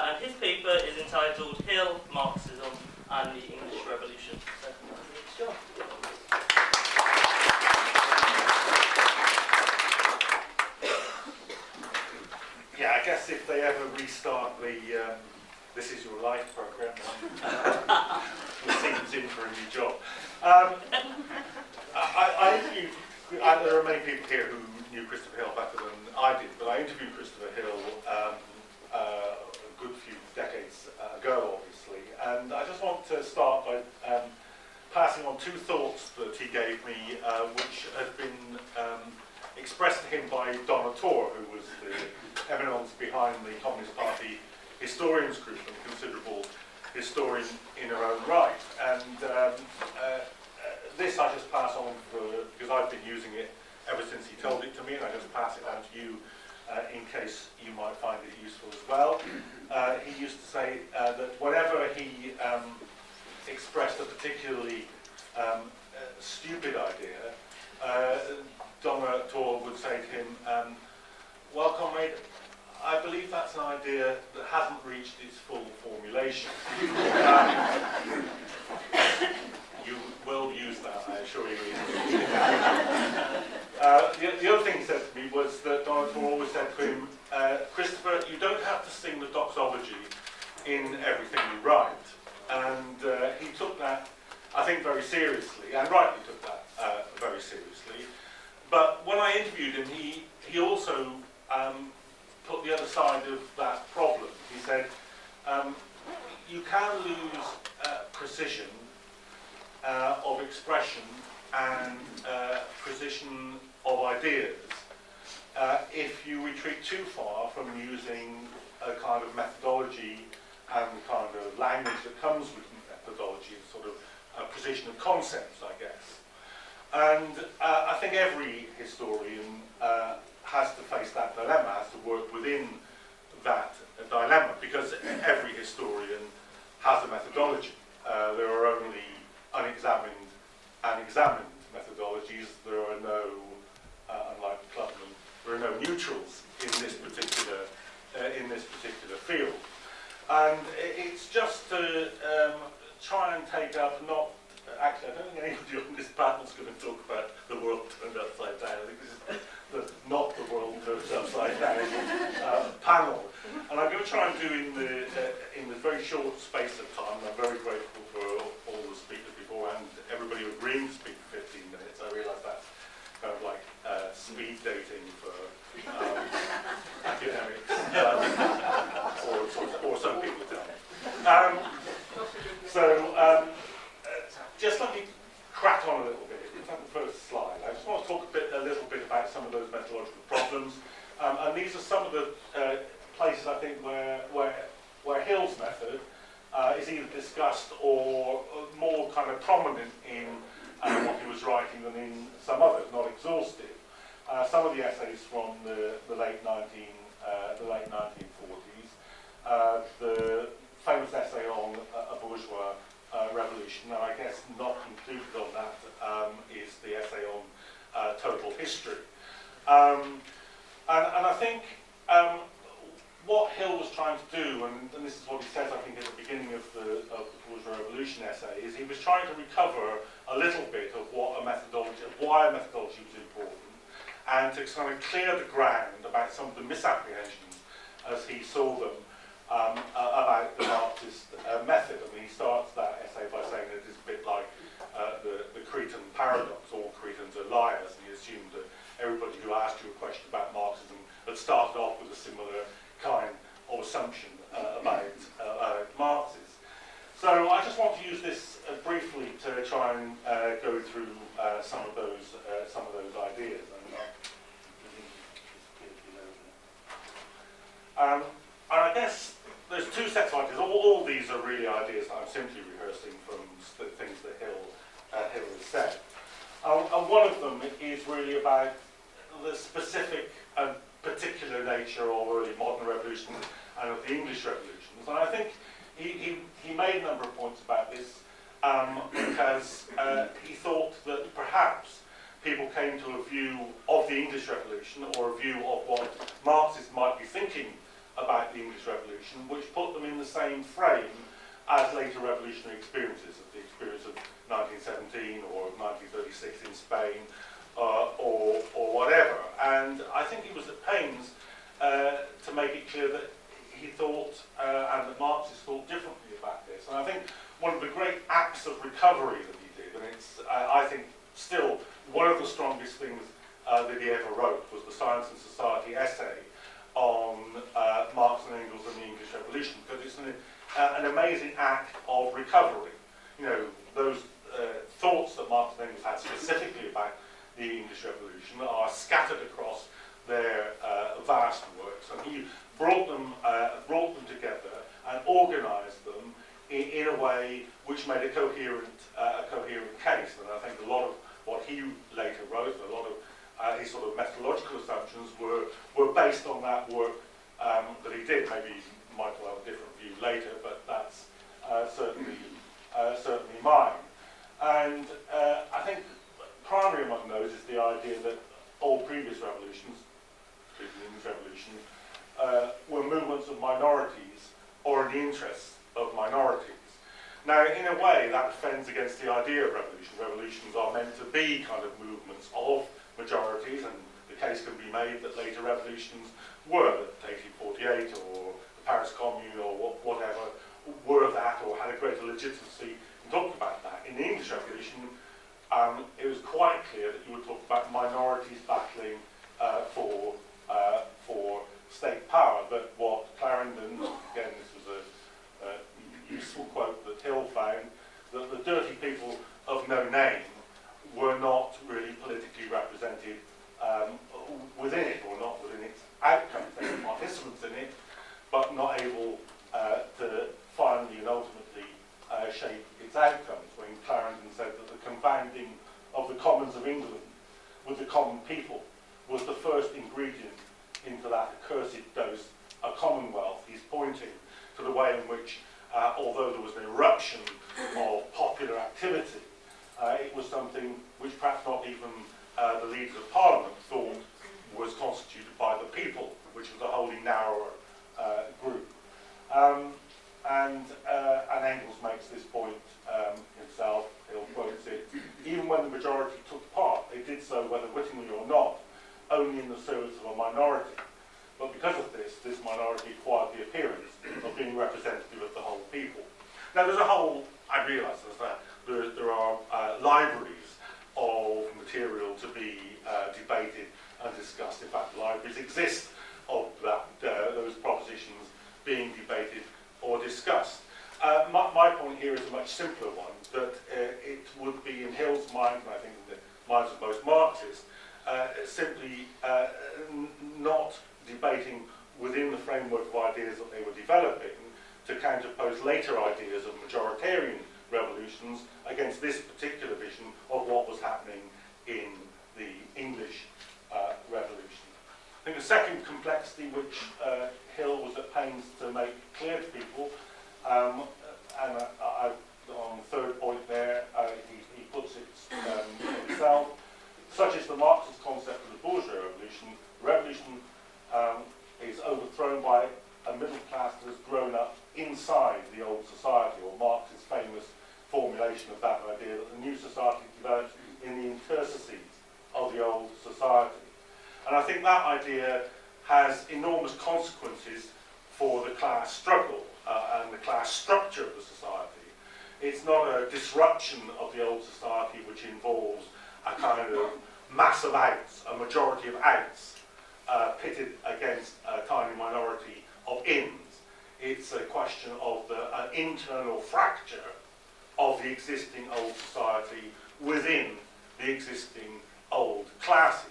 And his paper is entitled Hill, Marxism and the English Revolution. So, it's John. Yeah, I guess if they ever restart the This Is Your Life program, Waseem's in for a new job. I interviewed, there are many people here who knew Christopher Hill better than I did, but I interviewed Christopher Hill a good few decades ago, obviously, and I just want to start by passing on two thoughts that he gave me, which had been expressed to him by Donna Tor, who was the eminence behind the Communist Party historians group and a considerable historian in her own right. And this I just pass on because I've been using it ever since he told it to me, and I just pass it on to you in case you might find it useful as well. He used to say that whenever he expressed a particularly stupid idea, Donna Tor would say to him, well, comrade, I believe that's an idea that hasn't reached its full formulation. You will use that, I assure you. The other thing he said to me was that Donna Tor always said to him, Christopher, you don't have to sing the doxology in everything you write. And he took that, I think, very seriously, and rightly took that very seriously. But when I interviewed him, he also put the other side of that problem. He said, you can lose precision of expression and precision of ideas if you retreat too far from using a kind of methodology and the kind of language that comes with methodology, sort of a precision of concepts, I guess. And I think every historian has to face that dilemma, has to work within that dilemma, because every historian has a methodology. There are only unexamined and examined methodologies. There are no, unlike Clubman, there are no neutrals in this particular field. And it's just to try and take up not. Actually, I don't think anybody on this panel is going to talk about the world turned upside down. I think this is not the world turned upside down panel. And I'm going to try and do in the very short space of time. I'm very grateful for all the speakers beforehand, everybody agreeing to speak for 15 minutes. I realise that's kind of like speed dating for academics, or some people tell me. Just let me crack on a little bit. Let's have the first slide. I just want to talk a little bit about some of those methodological problems. And these are some of the places, I think, where Hill's method is either discussed or more kind of prominent in what he was writing than in some others, not exhaustive. Some of the essays from the late 1940s, the famous essay on a bourgeois revolution, and I guess not included on that is the essay on total history. And I think what Hill was trying to do, and this is what he says, I think, at the beginning of the bourgeois revolution essay, is he was trying to recover a little bit of what a methodology, of why a methodology was important, and to kind of clear the ground about some of the misapprehensions as he saw them about the Marxist method. I mean, he starts that essay by saying that it's a bit like the Cretan paradox, all Cretans are liars, and he assumed that everybody who asked you a question about Marxism had started off with a similar kind of assumption about Marxists. So I just want to use this briefly to try and go through some of those ideas. And I guess there's two sets of ideas. All these are really ideas that I'm simply rehearsing from the things that Hill has said. And one of them is really about the specific and particular nature of early modern revolutions and of the English revolutions. And I think he made a number of points about this because he thought that perhaps people came to a view of the English Revolution or a view of what Marxists might be thinking about the English Revolution, which put them in the same frame as later revolutionary experiences, of the experience of 1917 or of 1936 in Spain, or whatever. And I think he was at pains to make it clear that he thought, and that Marxists thought differently about this. And I think one of the great acts of recovery that he did, and it's, I think, still one of the strongest things that he ever wrote, was the Science and Society essay on Marx and Engels and the English Revolution, because it's an amazing act of recovery. You know, those thoughts that Marx and Engels had specifically about the English Revolution are scattered across their vast works, and he brought them together and organised them in a way which made a coherent case. And I think a lot of what he later wrote, a lot of his sort of methodological assumptions were based on that work that he did. Maybe you might well have a different view later, but that's certainly mine. And I think primary among those is the idea that all previous revolutions, including the English Revolution, were movements of minorities or in the interests of minorities. Now, in a way, that offends against the idea of revolution. Revolutions are meant to be kind of movements of majorities, and the case can be made that later revolutions were, that 1848 or the Paris Commune or whatever, were that or had a greater legitimacy in talking about that. In the English Revolution, it was quite clear that you would talk about minorities battling for state power. But what Clarendon, again, this was a useful quote that Hill found, that the dirty people of no name were not really politically represented within it, or not within its outcomes. They were participants in it, but not able to finally and ultimately shape its outcomes. When Clarendon said that the confounding of the commons of England with the common people was the first ingredient into that accursed dose of commonwealth, he's pointing to the way in which, although there was an eruption of popular activity, it was something which perhaps not even the leaders of Parliament thought was constituted by the people, which was a wholly narrower group. And Engels makes this point himself. He'll quote it. Even when the majority took part, they did so, whether wittingly or not, only in the service of a minority. But because of this minority acquired the appearance of being representative of the whole people. Now, there's a whole, I realise there are libraries of material to be debated and discussed. In fact, libraries exist of those propositions being debated or discussed. My point here is a much simpler one, that it would be in Hill's mind, and I think in the minds of most Marxists, simply not debating within the framework of ideas that they were developing to counterpose later ideas of majoritarian revolutions against this particular vision of what was happening in the English Revolution. I think the second complexity which Hill was at pains to make clear to people, and on the third point there, he puts it himself, such is the Marxist concept of the bourgeois revolution. The revolution is overthrown by a middle class that has grown up inside the old society, or Marx's famous formulation of that idea that the new society develops in the interstices of the old society. And I think that idea has enormous consequences for the class struggle and the class structure of the society. It's not a disruption of the old society which involves a kind of mass of outs, a majority of outs, pitted against a tiny minority of ins. It's a question of an internal fracture of the existing old society within the existing old classes.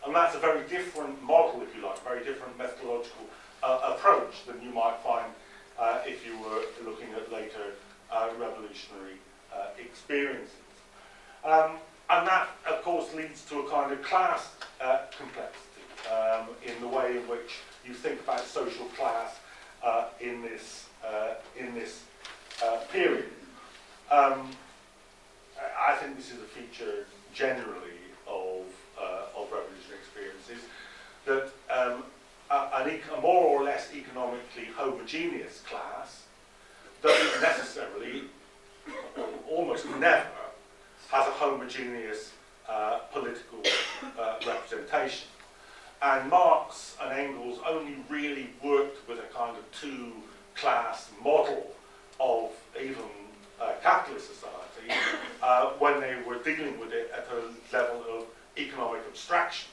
And that's a very different model, if you like, a very different methodological approach than you might find if you were looking at later revolutionary experiences. And that, of course, leads to a kind of class complexity in the way in which you think about social class in this period. I think this is a feature generally of revolutionary experiences, that an a more or less economically homogeneous class doesn't necessarily, almost never, has a homogeneous political representation. And Marx and Engels only really worked with a kind of two-class model of even capitalist society when they were dealing with it at a level of economic abstraction.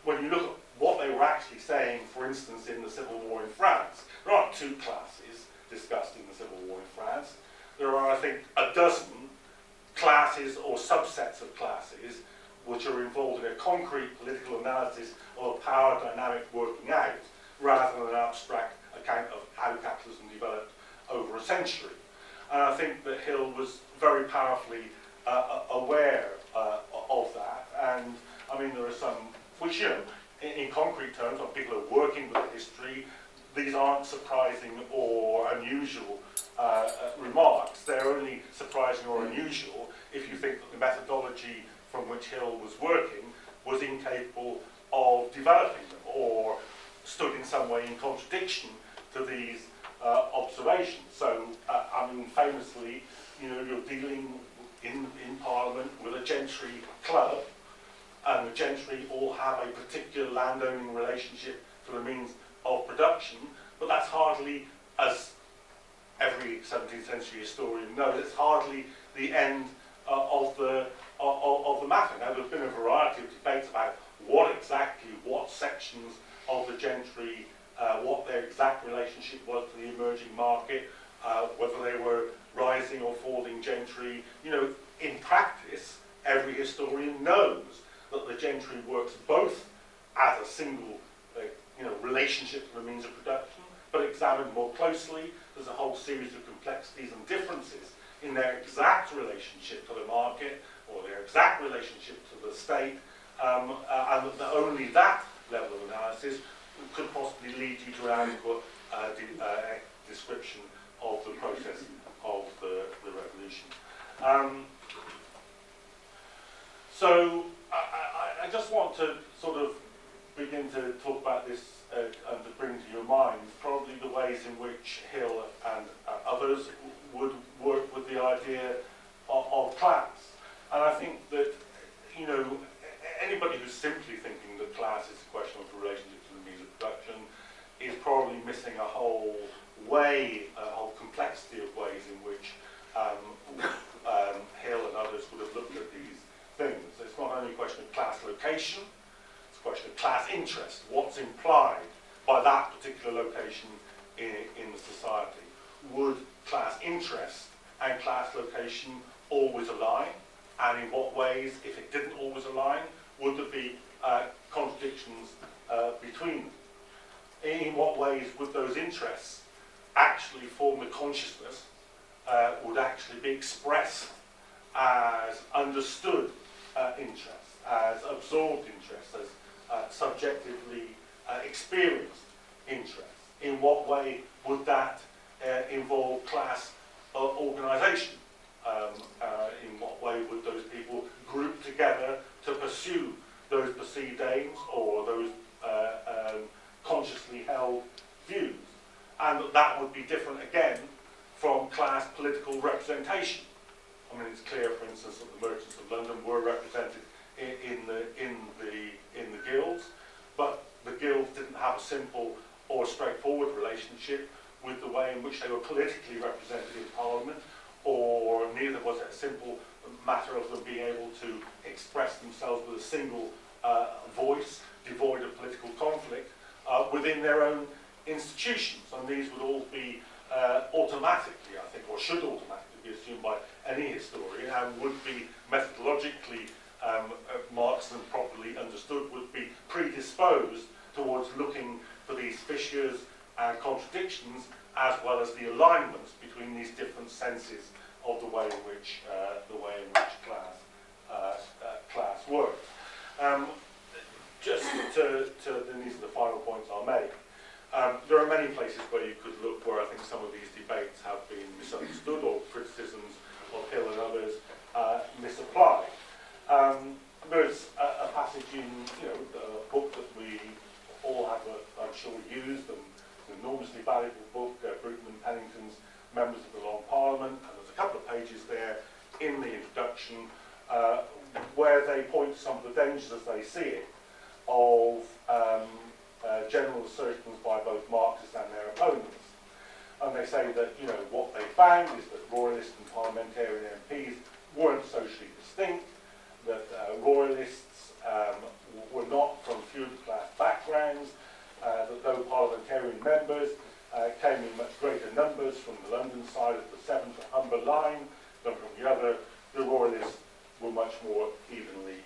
When you look at what they were actually saying, for instance, in the Civil War in France, there aren't two classes discussed in the Civil War in France. There are, I think, a dozen classes or subsets of classes which are involved in a concrete political analysis of a power dynamic working out, rather than an abstract account of how capitalism developed over a century. And I think that Hill was very powerfully aware of that. And I mean, there are some, which, you know, in concrete terms, when people are working with history, these aren't surprising or unusual remarks. They're only surprising or unusual if you think that the methodology from which Hill was working was incapable of developing them, or stood in some way in contradiction to these observations. So, I mean, famously, you know, you're dealing in Parliament with a gentry club, and the gentry all have a particular landowning relationship to the means of production, but that's hardly, as every 17th century historian knows, it's hardly the end of the matter. Now, there's been a variety of debates about what sections of the gentry, what their exact relationship was to the emerging market, whether they were rising or falling gentry. You know, in practice, every historian knows that the gentry works both as a single relationship to the means of production, but examined more closely, there's a whole series of complexities and differences in their exact relationship to the market, or their exact relationship to the state, and that only that level of analysis could possibly lead you to an adequate description of the process of the revolution. So I just want to sort of begin to talk about this and to bring to your mind probably the ways in which Hill and others would work with the idea of class. And I think that, you know, anybody who's simply thinking that class is a question of the relationship to the means of production is probably missing a whole complexity of ways in which Hill and others would have looked at these things. It's not only a question of class location, it's a question of class interest. What's implied by that particular location in the society? Would class interest and class location always align? And in what ways, if it didn't always align, would there be contradictions between them? In what ways would those interests actually form the consciousness, would actually be expressed as understood interests, as absorbed interests, as subjectively experienced interests? In what way would that involve class organisation? In what way would those people group together to pursue those perceived aims or those consciously held views? And that would be different again from class political representation. I mean, it's clear, for instance, that the merchants of London were represented in the guilds, but the guilds didn't have a simple or straightforward relationship with the way in which they were politically represented in Parliament, or neither was it a simple matter of them being able to express themselves with a single voice, devoid of political conflict, within their own institutions. And these would all be automatically, I think, or should automatically be assumed by any historian, and would be methodologically, Marxism properly understood, would be predisposed towards looking for these fissures and contradictions, as well as the alignments between these different senses of the way in which class works. Just to and these are the final points I'll make. There are many places where you could look where I think some of these debates have been misunderstood, or criticisms of Hill and others misapplied. There's a passage in the book that we all have a I'm sure used, and an enormously valuable book, Bruton and Pennington's Members of the Long Parliament, and there's a couple of pages there in the introduction where they point to some of the dangers as they see it of general assertions by both Marxists and their opponents. And they say that, you know, what they found is that royalist and parliamentarian MPs weren't socially distinct, that royalists were not from feudal class backgrounds, that though parliamentarian members came in much greater numbers from the London side of the Severn to Humber line than from the other, the royalists were much more evenly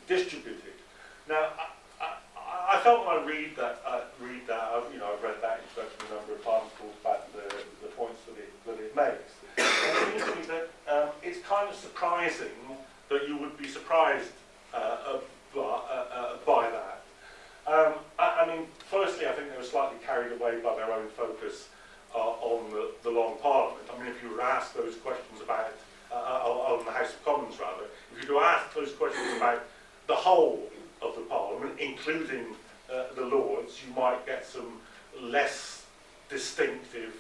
distributed. Now, I felt when I read that, you know, I've read that introduction a number of times, talked about the points that it makes. And it seems to me that it's kind of surprising that you would be surprised by that. I mean, firstly, I think they were slightly carried away by their own focus on the Long Parliament. I mean, if you were asked those questions about, on the House of Commons rather, if you were asked those questions about the whole of the Parliament, including the Lords, you might get some less distinctive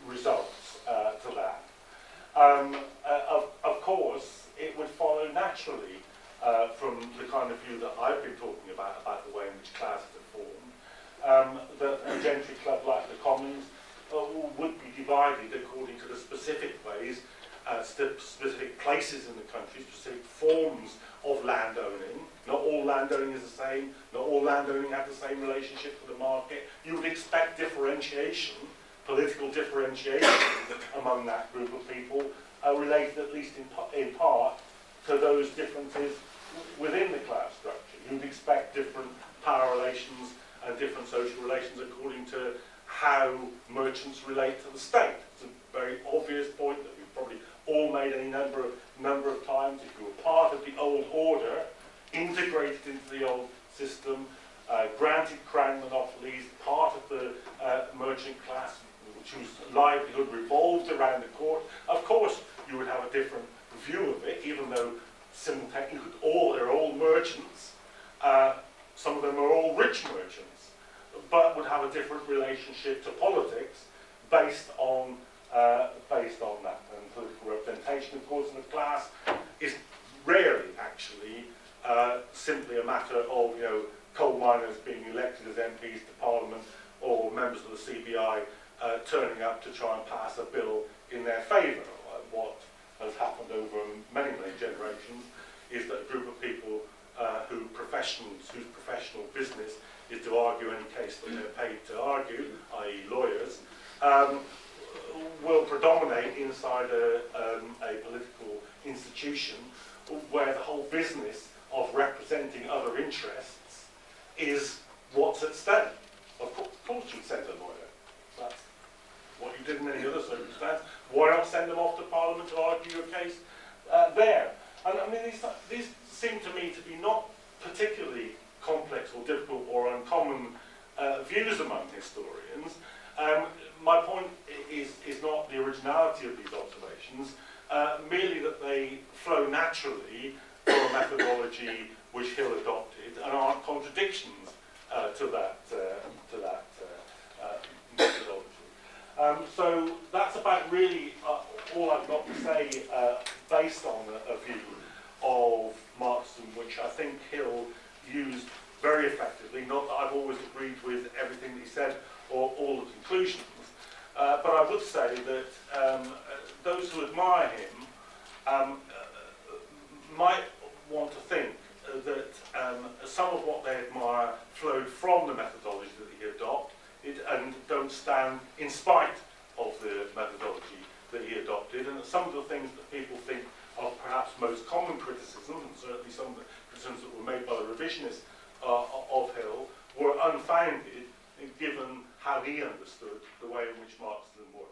results to that. Of course, it would follow naturally from the kind of view that I've been talking about the way in which classes are formed, that a gentry club like the Commons would be divided according to the specific ways, specific places in the country, specific forms of landowning. Not all landowning is the same, not all landowning have the same relationship to the market. You would expect differentiation, political differentiation among that group of people, related at least in part to those differences within the class structure. You'd expect different power relations and different social relations according to how merchants relate to the state. It's a very obvious point that we've probably all made any number of times. If you were part of the old order, integrated into the old system, granted crown monopolies, part of the merchant class, whose livelihood revolved around the court, of course you would have a different view of it, even though simultaneously they're all merchants. Some of them are all rich merchants, but would have a different relationship to politics based on that. And political representation, of course, in the class is rarely actually simply a matter of, you know, coal miners being elected as MPs to Parliament or members of the CBI turning up to try and pass a bill in their favour. What has happened over many, many generations is that a group of people whose professional business is to argue any case that they're paid to argue, i.e. lawyers, will predominate inside a political institution where the whole business of representing other interests is what's at stake. Of course you'd send a lawyer. That's what you did in any other circumstance. Why not send them off to Parliament to argue your case there? And I mean, these seem to me to be not particularly complex or difficult or uncommon views among historians. My point is not the originality of these observations, merely that they flow naturally from a methodology which Hill adopted and aren't contradictions to that methodology. So that's about really all I've got to say based on a view of Marxism, which I think Hill used very effectively. Not that I've always agreed with everything that he said or all the conclusions, but I would say that those who admire him might want to think that some of what they admire flowed from the methodology that he adopted and don't stand in spite of the methodology that he adopted, and that some of the things that people think of perhaps most common criticisms, and certainly some of the criticisms that were made by the revisionists of Hill, were unfounded given how he understood the way in which Marxism worked.